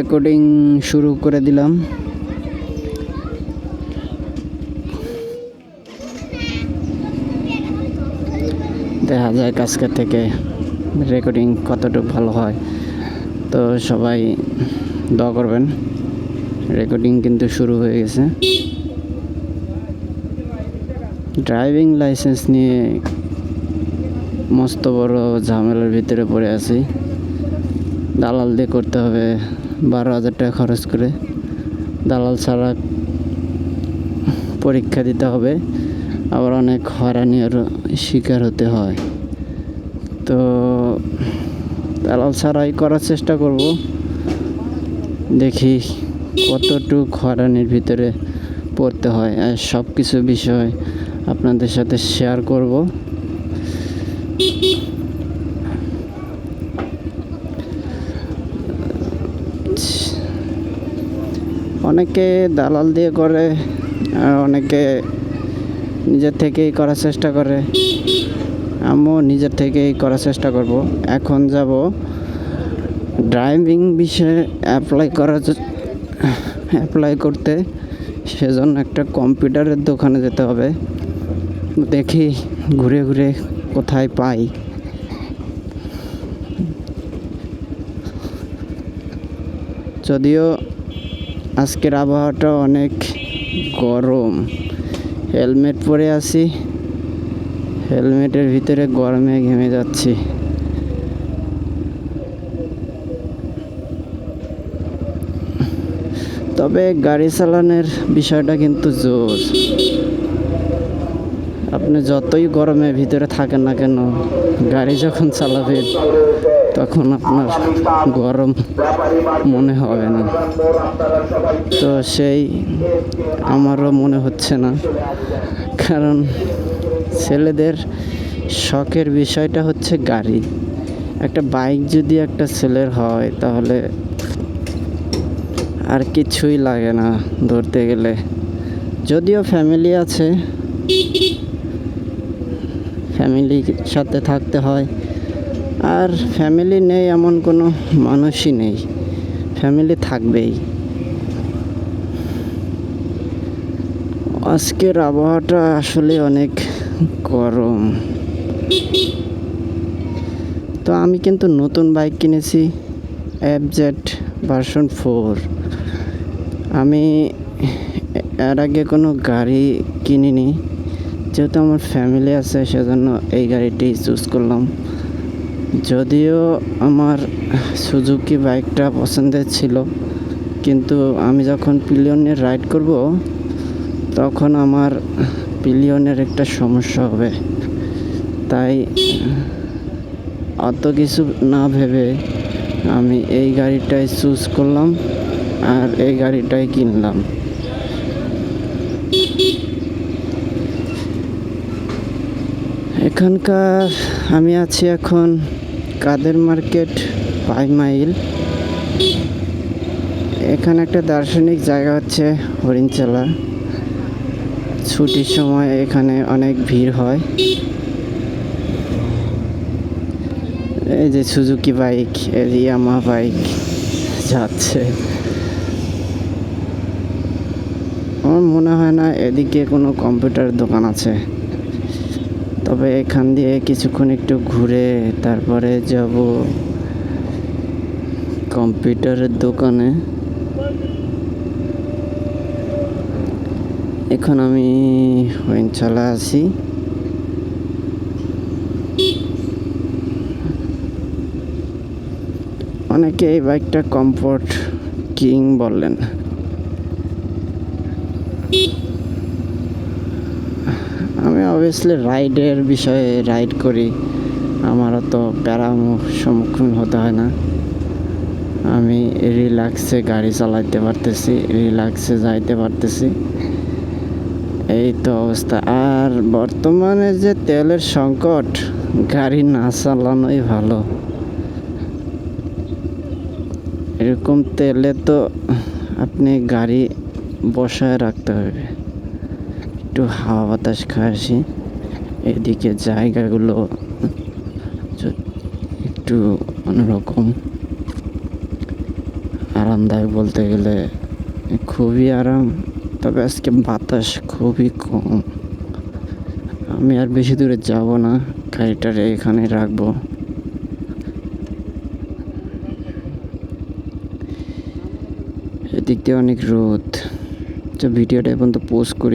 Recording শুরু করে দিলাম। দেখা যায় আজকে থেকে রেকর্ডিং কতটুকু ভালো হয়, তো সবাই দোয়া করবেন। রেকর্ডিং কিন্তু শুরু হয়ে গেছে। ড্রাইভিং লাইসেন্স নিয়ে মস্ত বড় ঝামেলার ভিতরে পড়ে আছি। দালাল দিয়ে করতে হবে 12,000 টাকা খরচ করে। দালাল ছাড়া পরীক্ষা দিতে হবে, আবার অনেক হয়রানির শিকার হতে হয়। তো দালাল ছাড়াই করার চেষ্টা করব, দেখি কতটুকু হয়রানির ভিতরে পড়তে হয়। আর সব কিছু বিষয় আপনাদের সাথে শেয়ার করব। অনেকে দালাল দিয়ে করে, আর অনেকে নিজের থেকেই করার চেষ্টা করে। আমিও নিজের থেকেই করার চেষ্টা করব। এখন যাব ড্রাইভিং বিষয়ে অ্যাপ্লাই করতে, সেজন্য একটা কম্পিউটারের দোকানে যেতে হবে। দেখি ঘুরে ঘুরে কোথায় পাই। যদিও আজকের আবহাওয়াটা অনেক গরম, হেলমেট পরে আছি, হেলমেটের ভিতরে গরমে ঘেমে যাচ্ছি। তবে গাড়ি চালানোর বিষয়টা কিন্তু জোর। আপনি যতই গরমের ভিতরে থাকেন না কেন, গাড়ি যখন চালাবেন তখন আপনার গরম মনে হবে না। তো সেই আমারও মনে হচ্ছে না, কারণ ছেলেদের শখের বিষয়টা হচ্ছে গাড়ি। একটা বাইক যদি একটা ছেলের হয় তাহলে আর কিছুই লাগে না ধরতে গেলে। যদিও ফ্যামিলি আছে, ফ্যামিলির সাথে থাকতে হয়, আর ফ্যামিলি নেই এমন কোনো মানুষই নেই, ফ্যামিলি থাকবেই। আজকের আবহাওয়াটা আসলে অনেক গরম। তো আমি কিন্তু নতুন বাইক কিনেছি, FZ ভার্সন 4। আমি এর আগে কোনো গাড়ি কিনিনি, যেহেতু আমার ফ্যামিলি আছে সেজন্য এই গাড়িটি চুজ করলাম। যদিও আমার সুজুকি বাইকটা পছন্দের ছিল, কিন্তু আমি যখন পিলিয়নে রাইড করব তখন আমার পিলিয়নের একটা সমস্যা হবে, তাই অত কিছু না ভেবে আমি এই গাড়িটাই চুজ করলাম আর এই গাড়িটাই কিনলাম। এখানকার আমি আছি এখন কাদের মার্কেট 5 মাইল। এখানে একটা দার্শনিক জায়গা হচ্ছে হরিণচালা। ছুটির সময় এখানে অনেক ভিড় হয়। এই যে সুজুকি বাইক, ইয়ামাহা বাইক যাচ্ছে। আমার মনে হয় না এদিকে কোনো কম্পিউটার দোকান আছে, তবে এখান দিয়ে কিছুক্ষণ একটু ঘুরে তারপরে যাব কম্পিউটারের দোকানে। এখন আমি হরিণচালা আছি। অনেকে এই বাইকটা কমফোর্ট কিং বললেন। আমি অবভিয়াসলি রাইডের বিষয়ে রাইড করি, আমারও তো সম্মুখীন হতে হয় না। আমি রিল্যাক্সে গাড়ি চালাতে পারতেছি, রিল্যাক্সে যাইতে পারতেছি, এই তো অবস্থা। আর বর্তমানে যে তেলের সংকট, গাড়ি না চালানোই ভালো। এরকম তেলে তো আপনি গাড়ি বসায় রাখতে হবে। একটু হাওয়া বাতাস খায় আসি, এদিকে জায়গাগুলো একটু অন্যরকম। আর আরামদায়ক বলতে গেলে খুবই আরাম, তবে আজকে বাতাস খুবই কম। আমি আর বেশি দূরে যাব না, গাড়িটা এখানে রাখবো। এদিক দিয়ে অনেক রোদ। তো ভিডিওটা এখন তো পোস্ট করি।